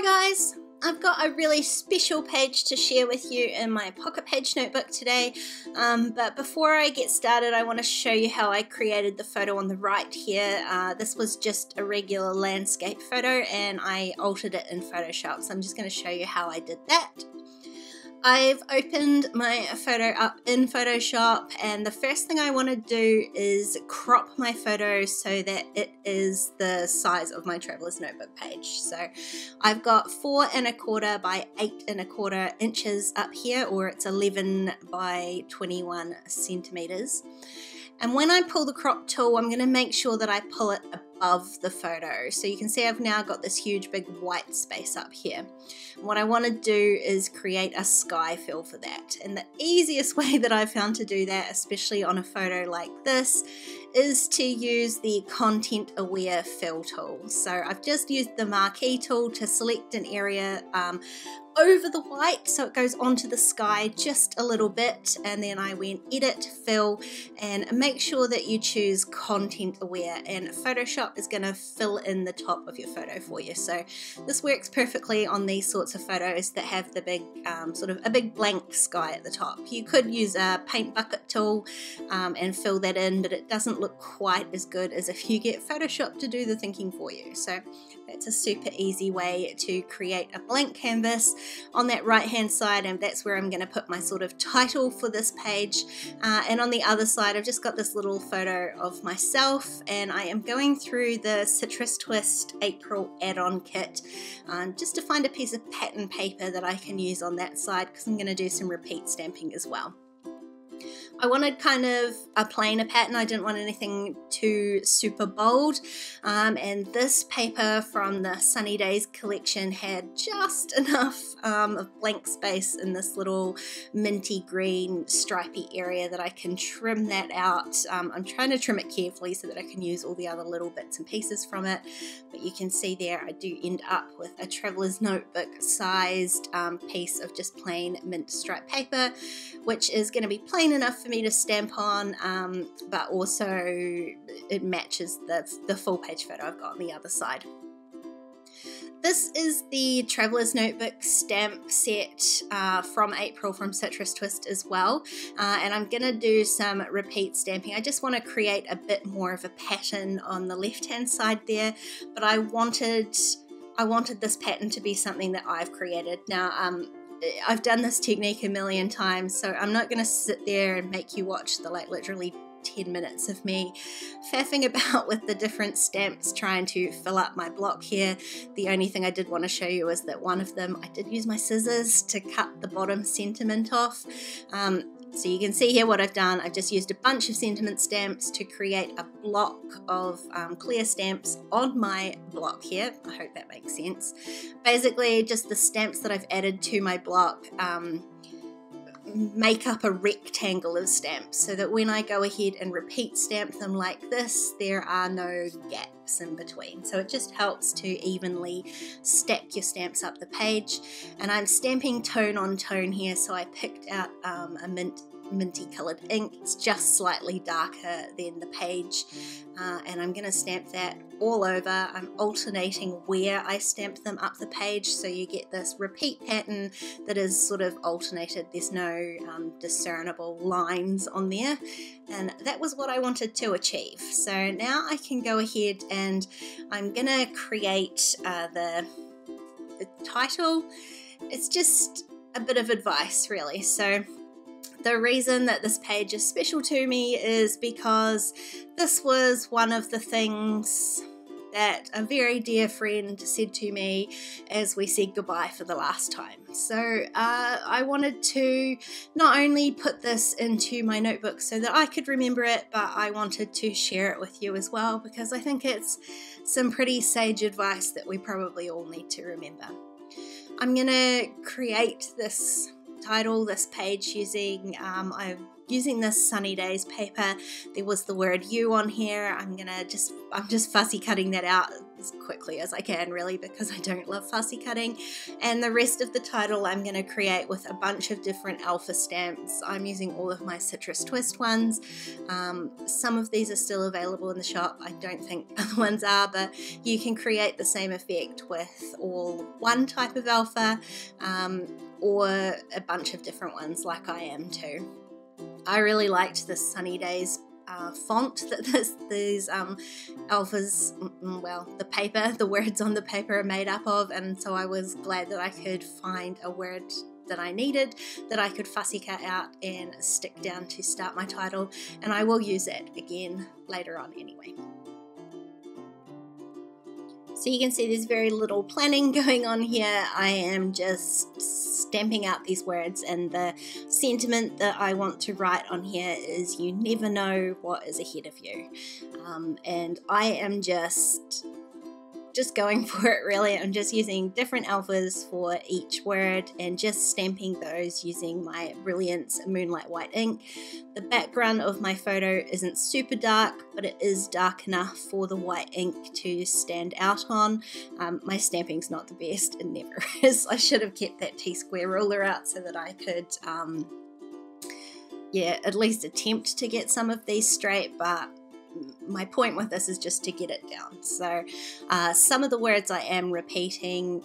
Hi guys, I've got a really special page to share with you in my pocket page notebook today, but before I get started I want to show you how I created the photo on the right here. This was just a regular landscape photo and I altered it in Photoshop, so I'm just going to show you how I did that. I've opened my photo up in Photoshop, and the first thing I want to do is crop my photo so that it is the size of my traveler's notebook page. So I've got 4 1/4 by 8 1/4 inches up here, or it's 11 by 21 centimeters. And when I pull the crop tool, I'm going to make sure that I pull it above the photo. So you can see I've now got this huge big white space up here. And what I want to do is create a sky fill for that. And the easiest way that I've found to do that, especially on a photo like this, is to use the content aware fill tool. So I've just used the marquee tool to select an area over the white so it goes onto the sky just a little bit, and then I went edit, fill, and make sure that you choose content aware, and Photoshop is going to fill in the top of your photo for you. So this works perfectly on these sorts of photos that have the big sort of a big blank sky at the top. You could use a paint bucket tool and fill that in, but it doesn't look quite as good as if you get Photoshop to do the thinking for you. So that's a super easy way to create a blank canvas on that right hand side, and that's where I'm going to put my sort of title for this page. And on the other side I've just got this little photo of myself, and I am going through the Citrus Twist April add-on kit just to find a piece of pattern paper that I can use on that side, because I'm going to do some repeat stamping as well. I wanted kind of a plainer pattern. I didn't want anything too super bold, and this paper from the Sunny Days collection had just enough of blank space in this little minty green stripy area that I can trim that out. I'm trying to trim it carefully so that I can use all the other little bits and pieces from it, but you can see there I do end up with a traveler's notebook sized piece of just plain mint stripe paper, which is going to be plain enough for me to stamp on, but also it matches the full page photo I've got on the other side. This is the Traveler's Notebook stamp set from April from Citrus Twist as well, and I'm going to do some repeat stamping. I just want to create a bit more of a pattern on the left hand side there, but I wanted this pattern to be something that I've created. Now I've done this technique a million times, so I'm not going to sit there and make you watch the literally 10 minutes of me faffing about with the different stamps trying to fill up my block here. The only thing I did want to show you is that one of them I did use my scissors to cut the bottom sentiment off. So you can see here what I've done. I've just used a bunch of sentiment stamps to create a block of clear stamps on my block here. I hope that makes sense. Basically just the stamps that I've added to my block make up a rectangle of stamps, so that when I go ahead and repeat stamp them like this, there are no gaps in between. So it just helps to evenly stack your stamps up the page. And I'm stamping tone on tone here, so I picked out a minty coloured ink. It's just slightly darker than the page, and I'm going to stamp that all over. I'm alternating where I stamp them up the page, so you get this repeat pattern that is sort of alternated. There's no discernible lines on there, and that was what I wanted to achieve. So now I can go ahead and I'm going to create the title. It's just a bit of advice really. So the reason that this page is special to me is because this was one of the things that a very dear friend said to me as we said goodbye for the last time. So I wanted to not only put this into my notebook so that I could remember it, but I wanted to share it with you as well, because I think it's some pretty sage advice that we probably all need to remember. I'm going to create this title, this page, using I've using this Sunny Days paper. There was the word you on here. I'm just fussy cutting that out as quickly as I can, really, because I don't love fussy cutting. And the rest of the title I'm going to create with a bunch of different alpha stamps. I'm using all of my Citrus Twist ones. Some of these are still available in the shop. I don't think other ones are, but you can create the same effect with all one type of alpha or a bunch of different ones like I am too. I really liked this Sunny Days font that these alphas, well, the words on the paper are made up of, and so I was glad that I could find a word that I needed that I could fussy cut out and stick down to start my title, and I will use it again later on anyway. So you can see there's very little planning going on here. I am just stamping out these words, and the sentiment that I want to write on here is you never know what is ahead of you. And I am just going for it, really. I'm just using different alphas for each word and just stamping those using my Brilliance Moonlight white ink. The background of my photo isn't super dark, but it is dark enough for the white ink to stand out on. My stamping's not the best, it never is. I should have kept that T-square ruler out so that I could at least attempt to get some of these straight, but my point with this is just to get it down. So some of the words I am repeating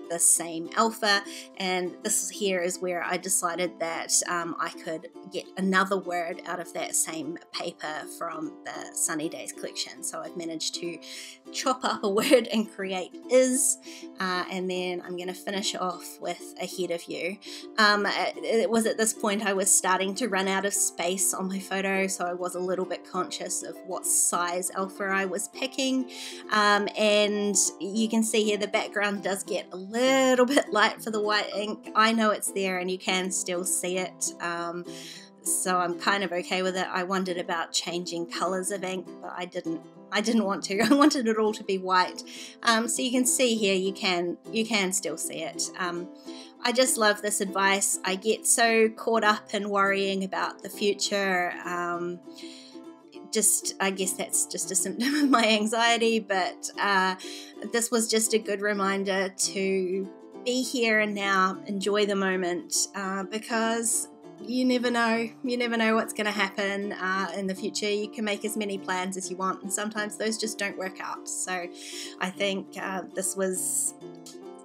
the same alpha, and this here is where I decided that I could get another word out of that same paper from the Sunny Days collection. So I've managed to chop up a word and create is, and then I'm going to finish off with ahead of you. It was at this point I was starting to run out of space on my photo, so I was a little bit conscious of what size alpha I was picking, and you can see here the background does get a little bit light for the white ink. I know it's there and you can still see it, so I'm kind of okay with it. I wondered about changing colors of ink, but I didn't want to. I wanted it all to be white. So you can see here, you can still see it. I just love this advice. I get so caught up in worrying about the future. I guess that's just a symptom of my anxiety, but this was just a good reminder to be here and now, enjoy the moment, because you never know what's going to happen in the future. You can make as many plans as you want, and sometimes those just don't work out. So I think this was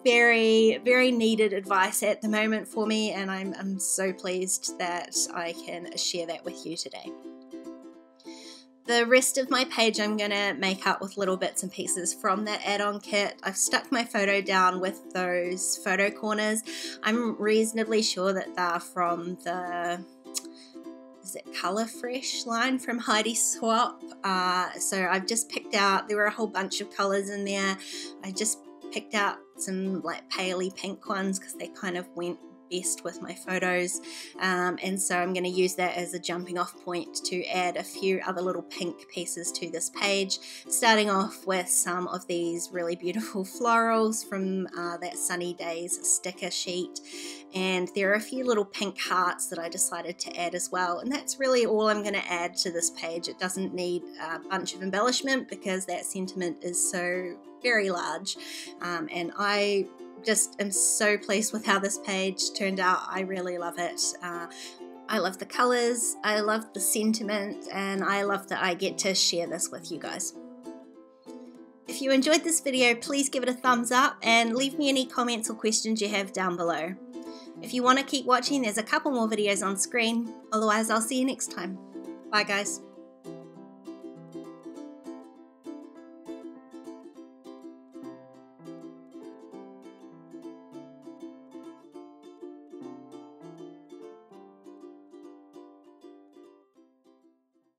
very, very needed advice at the moment for me, and I'm so pleased that I can share that with you today. The rest of my page I'm going to make up with little bits and pieces from that add-on kit. I've stuck my photo down with those photo corners. I'm reasonably sure that they're from the, is it Color Fresh line from Heidi Swap? So I've just picked out, there were a whole bunch of colors in there. I just picked out some like paley pink ones because they kind of went best with my photos, and so I'm going to use that as a jumping off point to add a few other little pink pieces to this page, starting off with some of these really beautiful florals from that Sunny Days sticker sheet, and there are a few little pink hearts that I decided to add as well, and that's really all I'm going to add to this page. It doesn't need a bunch of embellishment because that sentiment is so very large, and I just am so pleased with how this page turned out. I really love it. I love the colors, I love the sentiment, and I love that I get to share this with you guys. If you enjoyed this video, please give it a thumbs up and leave me any comments or questions you have down below. If you want to keep watching, there's a couple more videos on screen. Otherwise, I'll see you next time. Bye guys.